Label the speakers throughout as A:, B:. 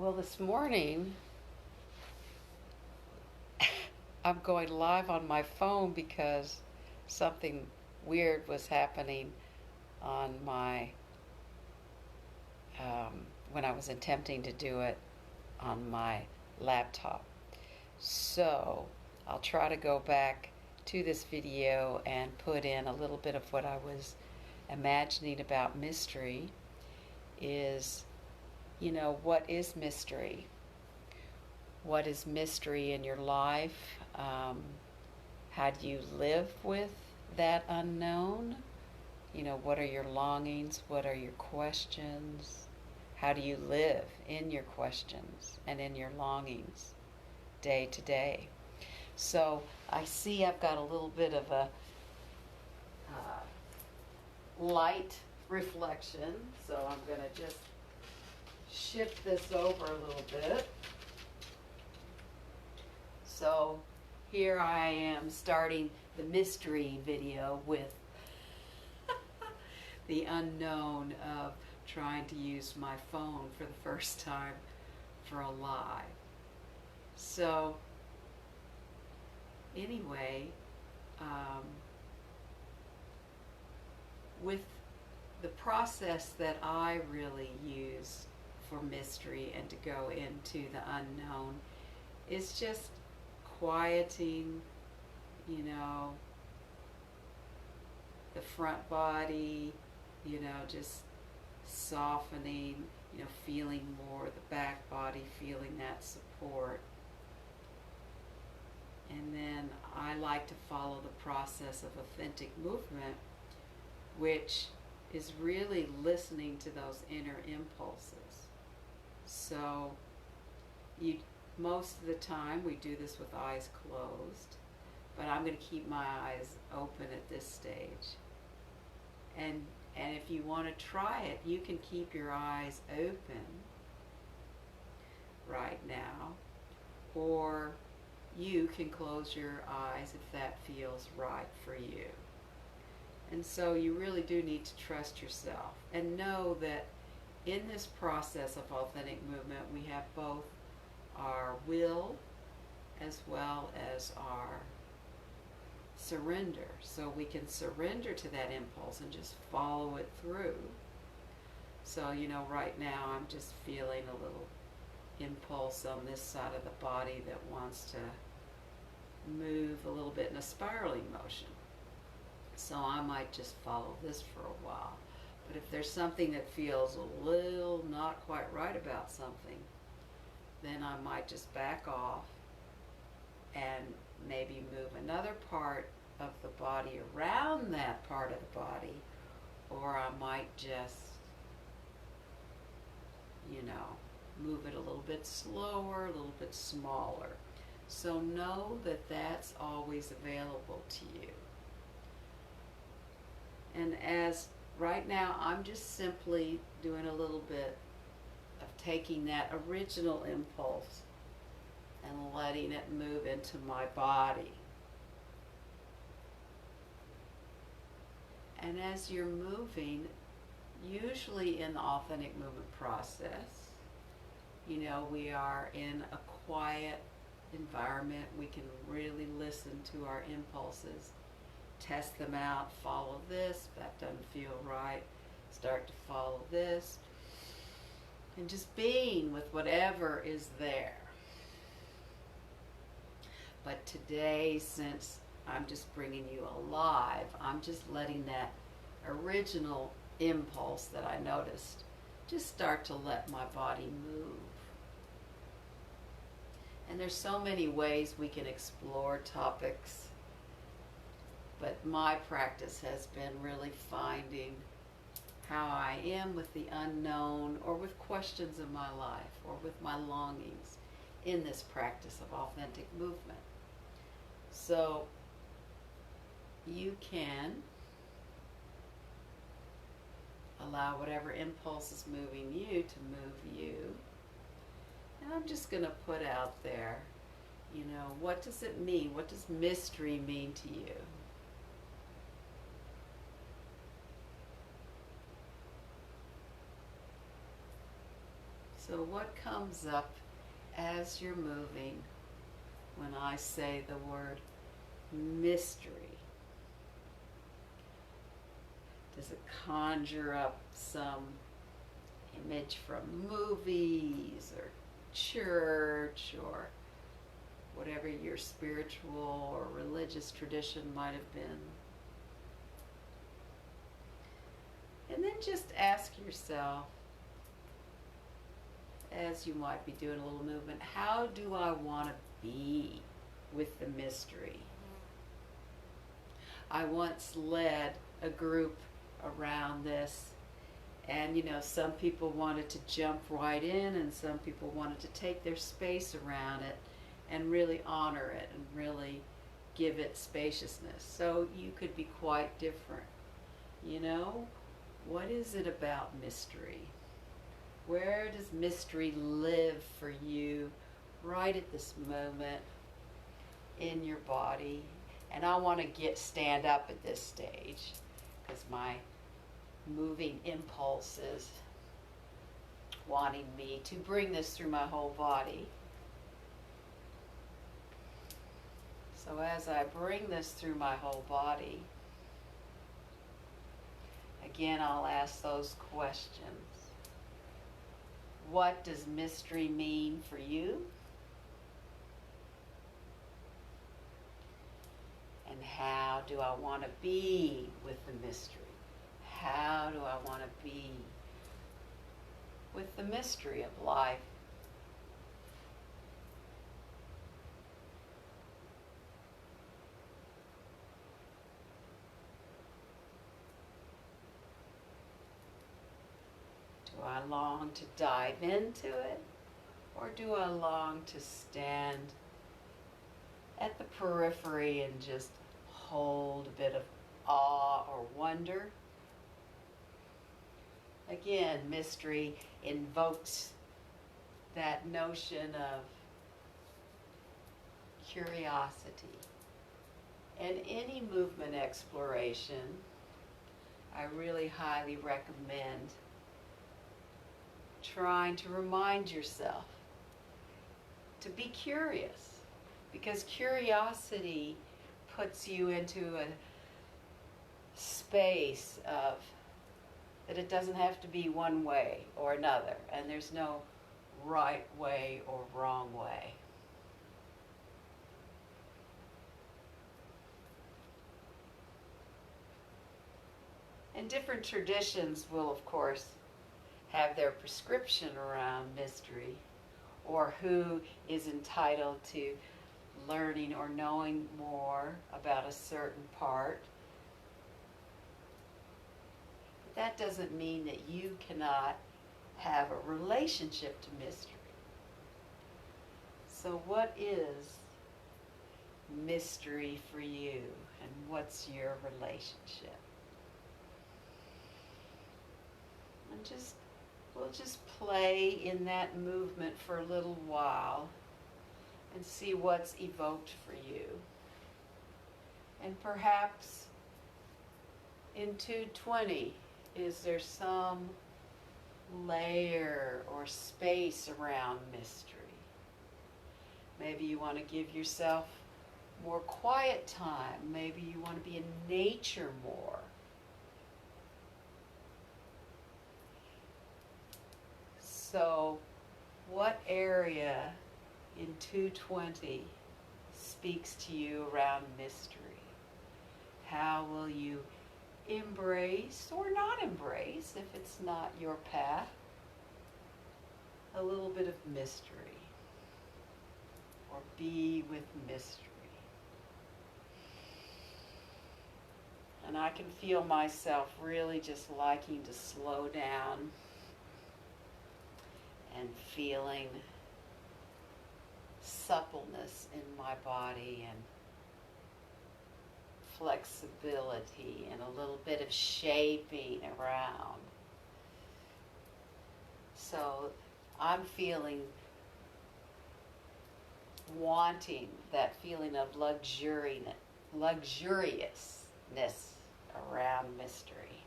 A: Well, this morning I'm going live on my phone because something weird was happening on my when I was attempting to do it on my laptop. So I'll try to go back to this video and put in a little bit of what I was imagining about mystery. Is, what is mystery? What is mystery in your life? How do you live with that unknown? What are your longings? What are your questions? How do you live in your questions and in your longings day to day? So I see I've got a little bit of a uh, light reflection, so I'm going to just shift this over a little bit. So here I am starting the mystery video with the unknown of trying to use my phone for the first time for a live. So anyway, with the process that I really use for mystery and to go into the unknown is just quieting, the front body, just softening, feeling more the back body, feeling that support. And then I like to follow the process of authentic movement, which is really listening to those inner impulses. So most of the time we do this with eyes closed, but I'm going to keep my eyes open at this stage. And if you want to try it, you can keep your eyes open right now, or you can close your eyes if that feels right for you. And so you really do need to trust yourself and know that in this process of authentic movement, we have both our will as well as our surrender. So we can surrender to that impulse and just follow it through. So, right now I'm just feeling a little impulse on this side of the body that wants to move a little bit in a spiraling motion. So I might just follow this for a while. But if there's something that feels a little not quite right about something, then I might just back off and maybe move another part of the body around that part of the body, or I might just, move it a little bit slower, a little bit smaller. So know that that's always available to you. And as right now, I'm just simply doing a little bit of taking that original impulse and letting it move into my body. And as you're moving, usually in the authentic movement process, we are in a quiet environment. We can really listen to our impulses, test them out, follow this, that doesn't feel right, start to follow this, and just being with whatever is there. But today, since I'm just bringing you alive, I'm just letting that original impulse that I noticed just start to let my body move. And there's so many ways we can explore topics, but my practice has been really finding how I am with the unknown, or with questions in my life, or with my longings in this practice of authentic movement. So you can allow whatever impulse is moving you to move you. And I'm just going to put out there, what does it mean? What does mystery mean to you? So So what comes up as you're moving when I say the word mystery? Does it conjure up some image from movies or church or whatever your spiritual or religious tradition might have been? And then just ask yourself, as you might be doing a little movement, how do I want to be with the mystery? I once led a group around this, and some people wanted to jump right in and some people wanted to take their space around it and really honor it and really give it spaciousness. So you could be quite different. What is it about mystery? Where does mystery live for you right at this moment in your body? And I want to stand up at this stage because my moving impulse is wanting me to bring this through my whole body. So as I bring this through my whole body, again, I'll ask those questions. What does mystery mean for you? And how do I want to be with the mystery? How do I want to be with the mystery of life? Do I long to dive into it, or do I long to stand at the periphery and just hold a bit of awe or wonder? Again, mystery invokes that notion of curiosity. And any movement exploration, I really highly recommend trying to remind yourself to be curious, because curiosity puts you into a space of that it doesn't have to be one way or another, and there's no right way or wrong way. And different traditions will, of course, have their prescription around mystery, or who is entitled to learning or knowing more about a certain part. But that doesn't mean that you cannot have a relationship to mystery. So what is mystery for you, and what's your relationship? And we'll just play in that movement for a little while and see what's evoked for you. And perhaps in 220, is there some layer or space around mystery? Maybe you want to give yourself more quiet time. Maybe you want to be in nature more. So, what area in 220 speaks to you around mystery? How will you embrace or not embrace, if it's not your path, a little bit of mystery, or be with mystery? And I can feel myself really just liking to slow down and feeling suppleness in my body and flexibility and a little bit of shaping around. So I'm wanting that feeling of luxuriousness around mystery.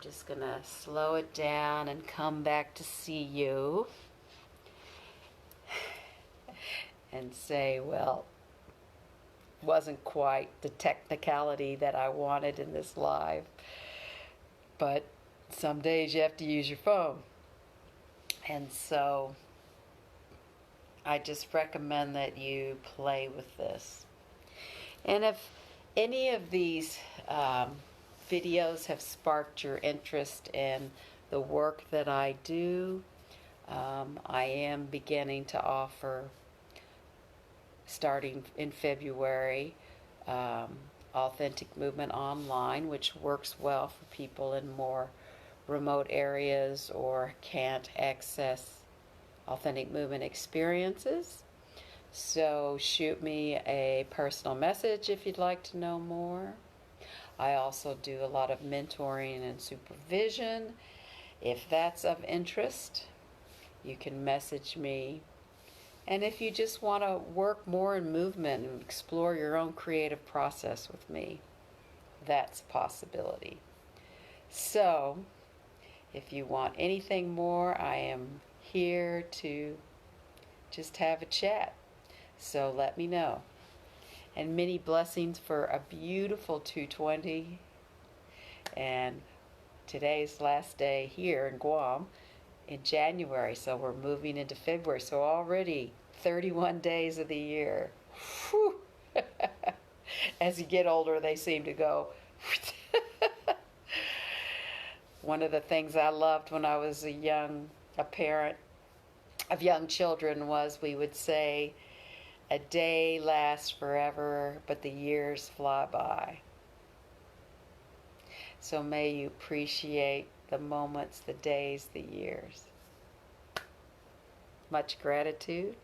A: just going to slow it down and come back to see you and say, well, wasn't quite the technicality that I wanted in this live, but some days you have to use your phone. And so I just recommend that you play with this. And if any of these videos have sparked your interest in the work that I do, I am beginning to offer, starting in February, Authentic Movement Online, which works well for people in more remote areas or can't access authentic movement experiences. So shoot me a personal message if you'd like to know more. I also do a lot of mentoring and supervision. If that's of interest, you can message me. And if you just want to work more in movement and explore your own creative process with me, that's a possibility. So, if you want anything more, I am here to just have a chat. So let me know. And many blessings for a beautiful 220. And today's last day here in Guam in January, so we're moving into February. So already 31 days of the year. Whew. As you get older, they seem to go. One of the things I loved when I was a parent of young children was we would say, a day lasts forever, but the years fly by. So may you appreciate the moments, the days, the years. Much gratitude.